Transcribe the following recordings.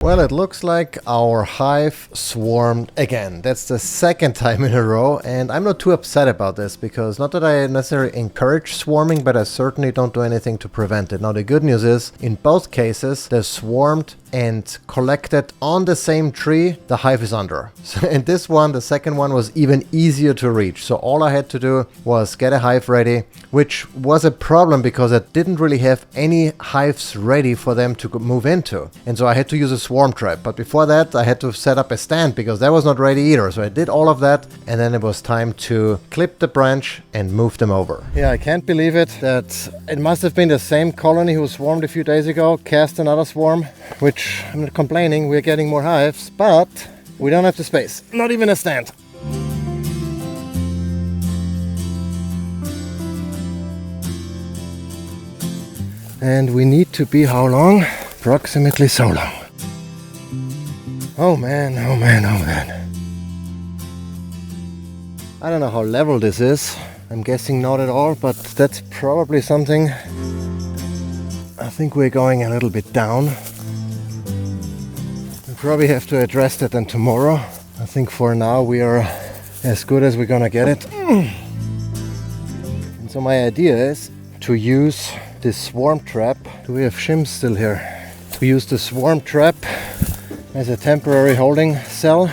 Well, it looks like our hive swarmed again. That's the second time in a row, and I'm not too upset about this because not that I necessarily encourage swarming, but I certainly don't do anything to prevent it. Now, the good news is, in both cases, they swarmed and collected on the same tree the hive is under. So in this one, the second one was even easier to reach. So all I had to do was get a hive ready, which was a problem because I didn't really have any hives ready for them to move into. And so I had to use a swarm trap. But before that, I had to set up a stand because that was not ready either. So I did all of that, and then it was time to clip the branch and move them over. Yeah, I can't believe it that it must have been the same colony who swarmed a few days ago, cast another swarm, which I'm not complaining, we're getting more hives, but we don't have the space, not even a stand. And we need to be how long? Approximately so long. Oh man, oh man, oh man. I don't know how level this is. I'm guessing not at all, but that's probably something. I think we're going a little bit down. Probably have to address that then tomorrow. I think for now we are as good as we're gonna get it. And so my idea is to use this swarm trap. Do we have shims still here? To use the swarm trap as a temporary holding cell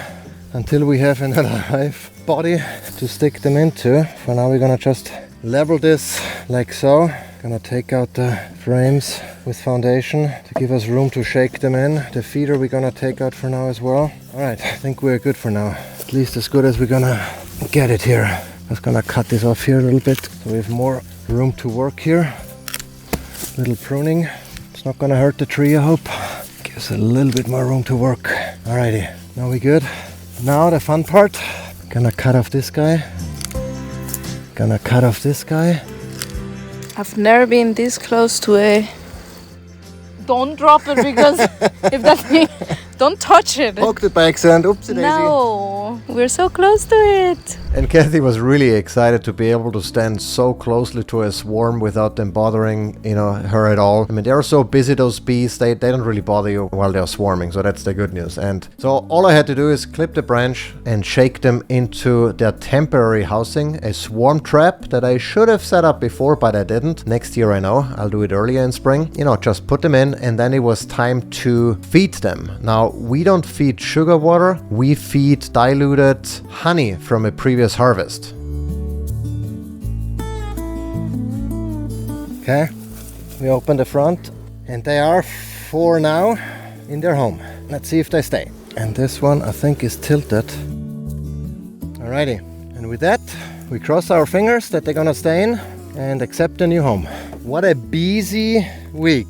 until we have another hive body to stick them into. For now we're gonna just level this like so. Gonna take out the frames with foundation to give us room to shake them in. The feeder we're gonna take out for now as well. Alright, I think we're good for now. At least as good as we're gonna get it here. I'm just gonna cut this off here a little bit so we have more room to work here. Little pruning. It's not gonna hurt the tree, I hope. Gives a little bit more room to work. Alrighty, now we good. Now the fun part. Gonna cut off this guy. Gonna cut off this guy. I've never been this close to a... Don't drop it because if that thing... Don't touch it. Poke the back sand. Oopsie daisy. No, we're so close to it. And Kathy was really excited to be able to stand so closely to a swarm without them bothering, her at all. I mean, they're so busy, those bees, they don't really bother you while they're swarming, so that's the good news. And so all I had to do is clip the branch and shake them into their temporary housing, a swarm trap that I should have set up before, but I didn't. Next year, I know, I'll do it earlier in spring. Just put them in, and then it was time to feed them. Now, we don't feed sugar water, we feed diluted honey from a previous harvest. Okay, we open the front, and they are for now in their home. Let's see if they stay. And this one I think is tilted. Alrighty, and with that we cross our fingers that they're gonna stay in and accept a new home. What a busy week.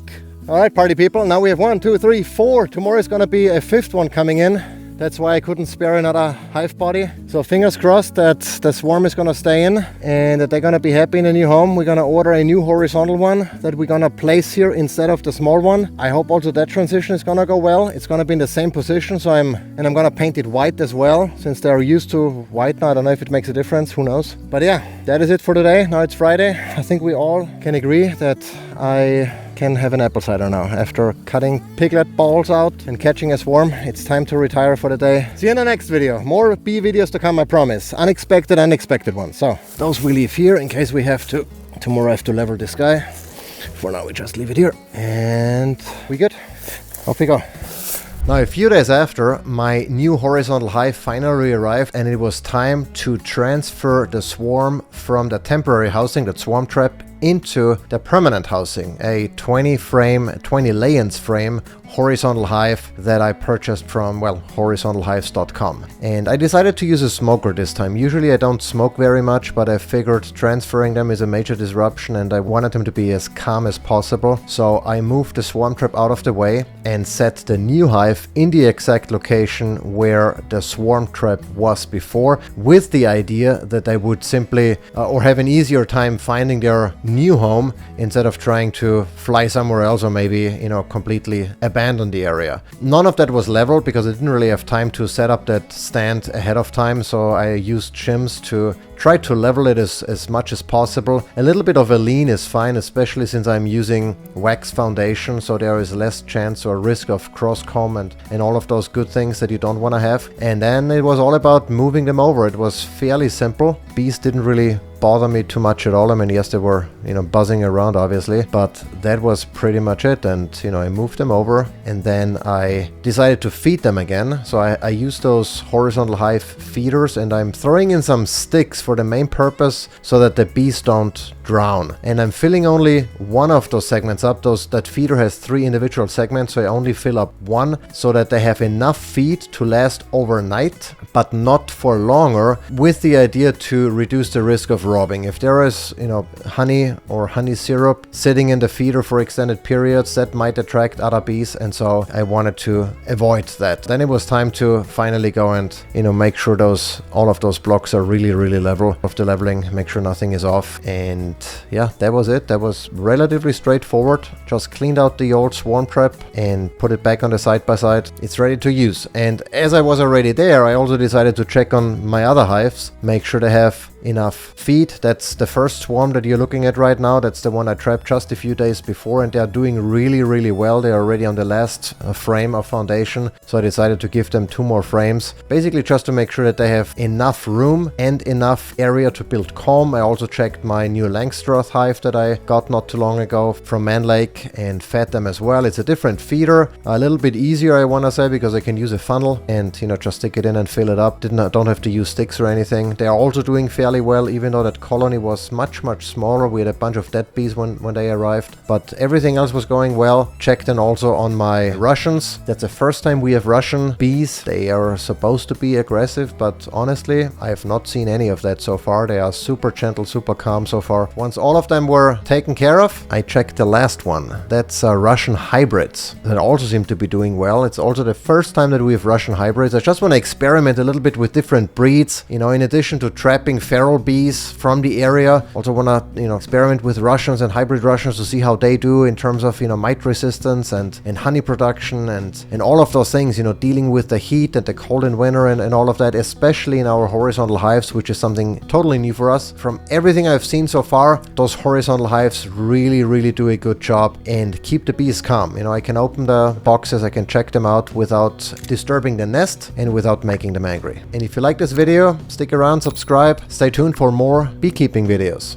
Alright, party people, now we have 1, 2, 3, 4. Tomorrow is gonna be a 5th one coming in. That's why I couldn't spare another hive body. So fingers crossed that the swarm is gonna stay in and that they're gonna be happy in a new home. We're gonna order a new horizontal one that we're gonna place here instead of the small one. I hope also that transition is gonna go well. It's gonna be in the same position, so I'm gonna paint it white as well, since they're used to white now. I don't know if it makes a difference, who knows. But yeah, that is it for today. Now it's Friday. I think we all can agree that I can have an apple cider now. After cutting piglet balls out and catching a swarm, it's time to retire for the day. See you in the next video. More bee videos to come, I promise. Unexpected ones. So those we leave here in case we have to. Tomorrow I have to level this guy. For now we just leave it here. And we good? Off we go. Now, a few days after, my new horizontal hive finally arrived, and it was time to transfer the swarm from the temporary housing, that swarm trap, into the permanent housing, a 20 layers frame horizontal hive that I purchased from, horizontalhives.com. And I decided to use a smoker this time. Usually I don't smoke very much, but I figured transferring them is a major disruption and I wanted them to be as calm as possible. So I moved the swarm trap out of the way and set the new hive in the exact location where the swarm trap was before, with the idea that they would simply or have an easier time finding their new home instead of trying to fly somewhere else or maybe, completely abandon abandon the area. None of that was leveled because I didn't really have time to set up that stand ahead of time, so I used shims to try to level it as much as possible. A little bit of a lean is fine, especially since I'm using wax foundation, so there is less chance or risk of cross comb and all of those good things that you don't want to have. And then it was all about moving them over. It was fairly simple. Bees didn't really bother me too much at all. I mean, yes, they were, buzzing around obviously, but that was pretty much it. And, I moved them over and then I decided to feed them again. So I used those horizontal hive feeders and I'm throwing in some sticks for the main purpose so that the bees don't drown. And I'm filling only one of those segments up. That feeder has 3 individual segments, so I only fill up one so that they have enough feed to last overnight, but not for longer, with the idea to reduce the risk of robbing. If there is, honey or honey syrup sitting in the feeder for extended periods, that might attract other bees, and so I wanted to avoid that. Then it was time to finally go and, make sure all of those blocks are really, really level of the leveling, make sure nothing is off. And yeah, that was it. That was relatively straightforward. Just cleaned out the old swarm trap and put it back on the side by side. It's ready to use. And as I was already there, I also decided to check on my other hives, make sure they have enough feed. That's the first swarm that you're looking at right now. That's the one I trapped just a few days before, and they're doing really, really well. They're already on the last frame of foundation, so I decided to give them 2 more frames, basically just to make sure that they have enough room and enough area to build comb. I also checked my new Langstroth hive that I got not too long ago from Man Lake and fed them as well. It's a different feeder, a little bit easier, I want to say, because I can use a funnel and just stick it in and fill it up. Don't have to use sticks or anything. They are also doing fairly well, even though that colony was much, much smaller. We had a bunch of dead bees when they arrived, but everything else was going well. Checked in also on my Russians. That's the first time we have Russian bees. They are supposed to be aggressive, but honestly, I have not seen any of that so far. They are super gentle, super calm so far. Once all of them were taken care of, I checked the last one. That's Russian hybrids that also seem to be doing well. It's also the first time that we have Russian hybrids. I just want to experiment a little bit with different breeds. In addition to trapping feral bees from the area, also want to experiment with Russians and hybrid Russians to see how they do in terms of mite resistance and honey production and all of those things, dealing with the heat and the cold in winter and all of that, especially in our horizontal hives, which is something totally new for us. From everything I've seen so far, those horizontal hives really, really do a good job and keep the bees calm. I can open the boxes, I can check them out without disturbing the nest and without making them angry. And if you like this video, stick around, subscribe, stay tuned for more beekeeping videos.